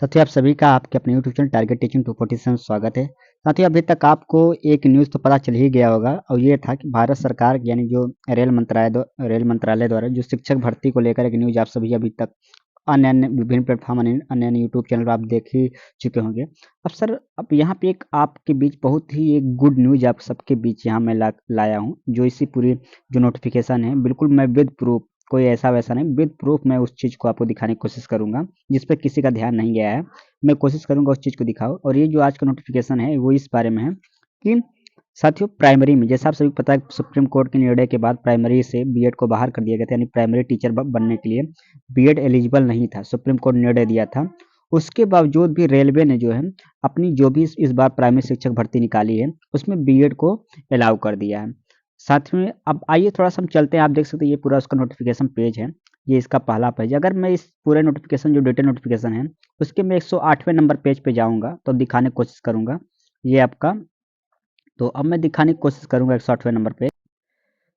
साथियों, आप सभी का आपके अपने यूट्यूब चैनल टारगेट टीचिंग 247 स्वागत है। साथियों, अभी तक आपको एक न्यूज़ तो पता चल ही गया होगा और ये था कि भारत सरकार यानी जो रेल मंत्रालय द्वारा जो शिक्षक भर्ती को लेकर एक न्यूज़ आप सभी अभी तक अन्य अन्य विभिन्न प्लेटफॉर्म अन्य अन्य यूट्यूब चैनल पर आप देख ही चुके होंगे। अब सर, अब यहाँ पे एक आपके बीच बहुत ही एक गुड न्यूज़ आप सबके बीच यहाँ मैं लाया हूँ, जो इसी पूरी जो नोटिफिकेशन है बिल्कुल मैं विद प्रूफ, कोई ऐसा वैसा नहीं, विद प्रूफ मैं उस चीज़ को आपको दिखाने की कोशिश करूंगा जिस पे किसी का ध्यान नहीं गया है। मैं कोशिश करूंगा उस चीज़ को दिखाओ। और ये जो आज का नोटिफिकेशन है वो इस बारे में है कि साथियों, प्राइमरी में जैसा आप सभी को पता है, सुप्रीम कोर्ट के निर्णय के बाद प्राइमरी से बीएड को बाहर कर दिया गया था, यानी प्राइमरी टीचर बनने के लिए बीएड एलिजिबल नहीं था, सुप्रीम कोर्ट ने निर्णय दिया था। उसके बावजूद भी रेलवे ने जो है अपनी जो भी इस बार प्राइमरी शिक्षक भर्ती निकाली है उसमें बीएड को अलाउ कर दिया है। साथ में अब आइए थोड़ा सा हम चलते हैं। आप देख सकते हैं ये पूरा उसका नोटिफिकेशन पेज है, ये इसका पहला पेज। अगर मैं इस पूरे नोटिफिकेशन जो डिटेल नोटिफिकेशन है उसके मैं 108वें नंबर पेज पे जाऊंगा तो दिखाने की कोशिश करूंगा ये आपका। तो अब मैं दिखाने की कोशिश करूंगा 108वें नंबर पे।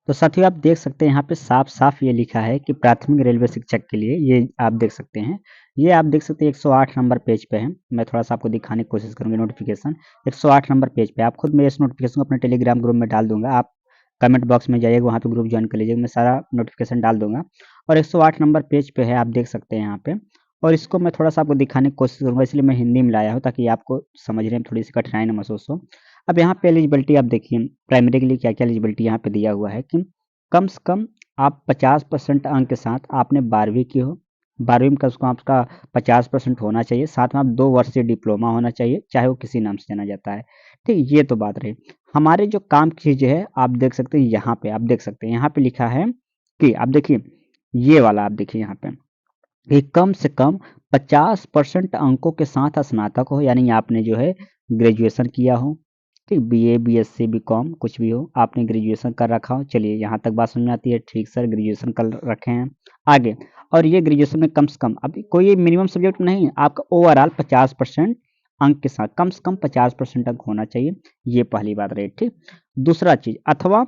तो साथियों, आप देख सकते हैं यहाँ पे साफ साफ ये लिखा है कि प्राथमिक रेलवे शिक्षक के लिए, ये आप देख सकते हैं। ये आप देख सकते हैं 108 नंबर पेज पे है। मैं थोड़ा सा आपको दिखाने की कोशिश करूंगा नोटिफिकेशन 108 नंबर पेज पे। आप खुद मैं इस नोटिफिकेशन को अपने टेलीग्राम ग्रुप में डाल दूंगा, आप कमेंट बॉक्स में जाइएगा, वहाँ पे ग्रुप ज्वाइन कर लीजिएगा, मैं सारा नोटिफिकेशन डाल दूंगा। और 108 नंबर पेज पे है, आप देख सकते हैं यहाँ पे। और इसको मैं थोड़ा सा आपको दिखाने की कोशिश करूंगा, इसलिए मैं हिंदी में लाया हूँ ताकि आपको समझने में थोड़ी सी कठिनाई न महसूस हो। अब यहाँ पे एलिजिबिलिटी आप देखिए, प्राइमरी के लिए क्या क्या एलिजिबिलिटी यहाँ पे दिया हुआ है कि कम से कम आप 50% अंक के साथ आपने 12वीं की हो, 12वीं में कम से कम आपका 50% होना चाहिए, साथ में आप 2 वर्षीय डिप्लोमा होना चाहिए, चाहे वो किसी नाम से जाना जाता है। ठीक, ये तो बात रही। हमारे जो काम की चीज़ है आप देख सकते हैं यहाँ पे, आप देख सकते हैं यहाँ पे लिखा है कि आप देखिए ये वाला, आप देखिए यहाँ पे कि कम से कम 50% अंकों के साथ स्नातक हो, यानी आपने जो है ग्रेजुएशन किया हो। ठीक, बीए, बीएससी, बीकॉम कुछ भी हो, आपने ग्रेजुएशन कर रखा हो। चलिए यहाँ तक बात समझ में आती है, ठीक सर ग्रेजुएशन कर रखे हैं। आगे, और ये ग्रेजुएशन में कम से कम, अब कोई मिनिमम सब्जेक्ट नहीं, आपका ओवरऑल 50% अंक के साथ कम से कम 50% अंक होना चाहिए। ये पहली बात रही। ठीक, दूसरा चीज, अथवा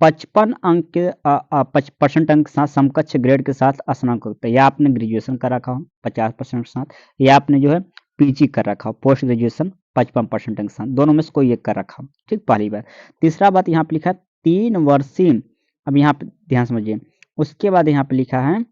55 अंक के 50% अंक के साथ समकक्ष ग्रेड के साथ स्नातक, या आपने ग्रेजुएशन कर रखा हो 50% के साथ, या आपने जो है पीजी कर रखा हो पोस्ट ग्रेजुएशन 55% के साथ, दोनों में से कोई एक कर रखा हो। ठीक, पहली बात। तीसरा बात यहाँ पे लिखा है 3 वर्षीय। अब यहाँ पे ध्यान समझिए, उसके बाद यहाँ पे लिखा है,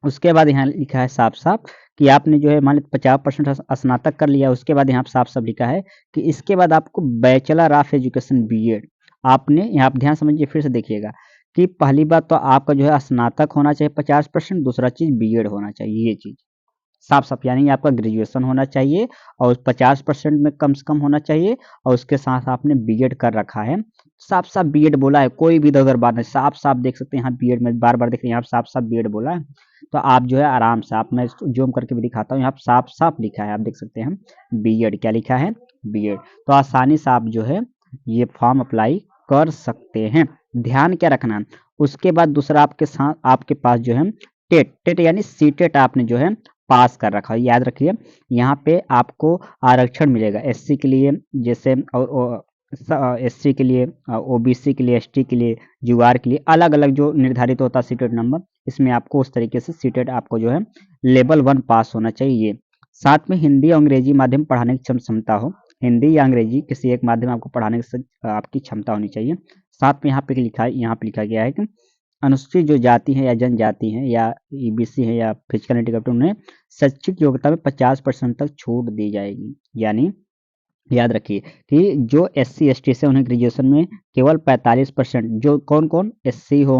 उसके बाद यहाँ लिखा है साफ साफ कि आपने जो है मान लीजिए 50% स्नातक कर लिया, उसके बाद यहाँ पे साफ साफ लिखा है कि इसके बाद आपको बैचलर ऑफ एजुकेशन बीएड, आपने यहाँ पे ध्यान समझिए, फिर से देखिएगा कि पहली बात तो आपका जो है स्नातक होना चाहिए 50%, दूसरा चीज बीएड होना चाहिए, ये चीज साफ साफ, यानी आपका ग्रेजुएशन होना चाहिए और 50% में कम से कम होना चाहिए, और उसके साथ आपने बीएड कर रखा है। साफ साफ बीएड बोला है, कोई भी इधर बात नहीं, साफ साफ देख सकते हैं यहाँ बीएड में, बार बार देख रहे हैं यहाँ साफ साफ बीएड बोला है। तो आप जो है आराम से, आप मैं जूम करके भी दिखाता हूँ, यहाँ साफ साफ लिखा है, आप देख सकते हैं बीएड, क्या लिखा है बीएड। तो आसानी से आप जो है ये फॉर्म अप्लाई कर सकते हैं। ध्यान क्या रखना है, उसके बाद दूसरा आपके साथ आपके पास जो है टेट, टेट यानी सीटेट आपने जो है पास कर रखा है, याद रखिए। यहाँ पे आपको आरक्षण मिलेगा एससी के लिए, जैसे और एससी के लिए, ओबीसी के लिए, एसटी के लिए, जुआर के लिए अलग अलग जो निर्धारित होता है सीटेट नंबर, इसमें आपको उस तरीके से सीटेट आपको जो है लेवल 1 पास होना चाहिए। साथ में हिंदी और अंग्रेजी माध्यम पढ़ाने की क्षमता हो, हिंदी या अंग्रेजी किसी एक माध्यम आपको पढ़ाने की आपकी क्षमता होनी चाहिए। साथ में यहाँ पे लिखा है, यहाँ पे लिखा गया है कि अनुसूचित जो जाति है या जनजाति है या ईबीसी है या फिजिकल हैंडीकैप्ड, उन्हें शैक्षिक योग्यता में 50% तक छूट दी जाएगी। यानी याद रखिए कि जो एससी एसटी से उन्हें ग्रेजुएशन में केवल 45%, जो कौन कौन एससी हो,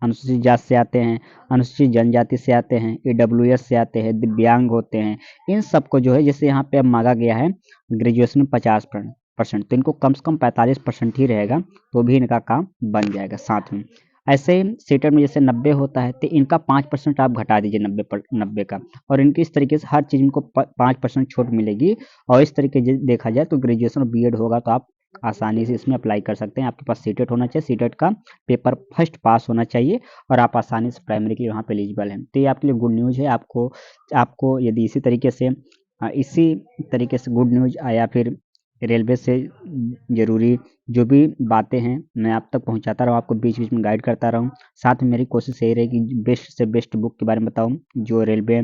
अनुसूचित जाति से आते हैं, अनुसूचित जनजाति से आते हैं, ईडब्ल्यूएस से आते हैं, दिव्यांग होते हैं, इन सबको जो है जैसे यहाँ पे अब मांगा गया है ग्रेजुएशन में 50%, तो इनको कम से कम 45% ही रहेगा, तो भी इनका काम बन जाएगा। साथ में ऐसे ही सीटेट में जैसे 90 होता है तो इनका 5% आप घटा दीजिए 90 का, और इनकी इस तरीके से हर चीज़ इनको 5% छूट मिलेगी। और इस तरीके से देखा जाए तो ग्रेजुएशन और बीएड होगा तो आप आसानी से इसमें अप्लाई कर सकते हैं। आपके पास सीटेट होना चाहिए, सीटेट का पेपर फर्स्ट पास होना चाहिए, और आप आसानी से प्राइमरी के लिए वहाँ पे एलिजिबल हैं। तो ये आपके लिए गुड न्यूज़ है। आपको आपको यदि इसी तरीके से गुड न्यूज़ आया, फिर रेलवे से ज़रूरी जो भी बातें हैं मैं आप तक पहुँचाता रहूँ, आपको बीच बीच में गाइड करता रहूँ। साथ में मेरी कोशिश यही रहेगी बेस्ट से बेस्ट बुक के बारे में बताऊँ, जो रेलवे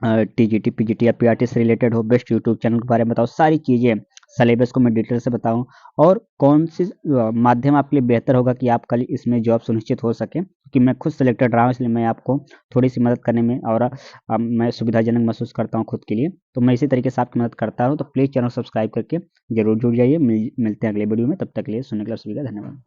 टीजीटी पीजीटी या पीआरटी से रिलेटेड हो, बेस्ट यूट्यूब चैनल के बारे में बताओ, सारी चीज़ें सिलेबस को मैं डिटेल से बताऊं, और कौन सी माध्यम आपके लिए बेहतर होगा कि आप कल इसमें जॉब सुनिश्चित हो सके, क्योंकि मैं खुद सिलेक्टेड रहा हूँ, इसलिए मैं आपको थोड़ी सी मदद करने में और मैं सुविधाजनक महसूस करता हूँ खुद के लिए। तो मैं इसी तरीके से आपकी मदद करता हूँ, तो प्लीज़ चैनल सब्सक्राइब करके जरूर जुड़ जाइए। मिलते हैं अगले वीडियो में, तब तक के लिए सुनने के लिए आप सभी का धन्यवाद।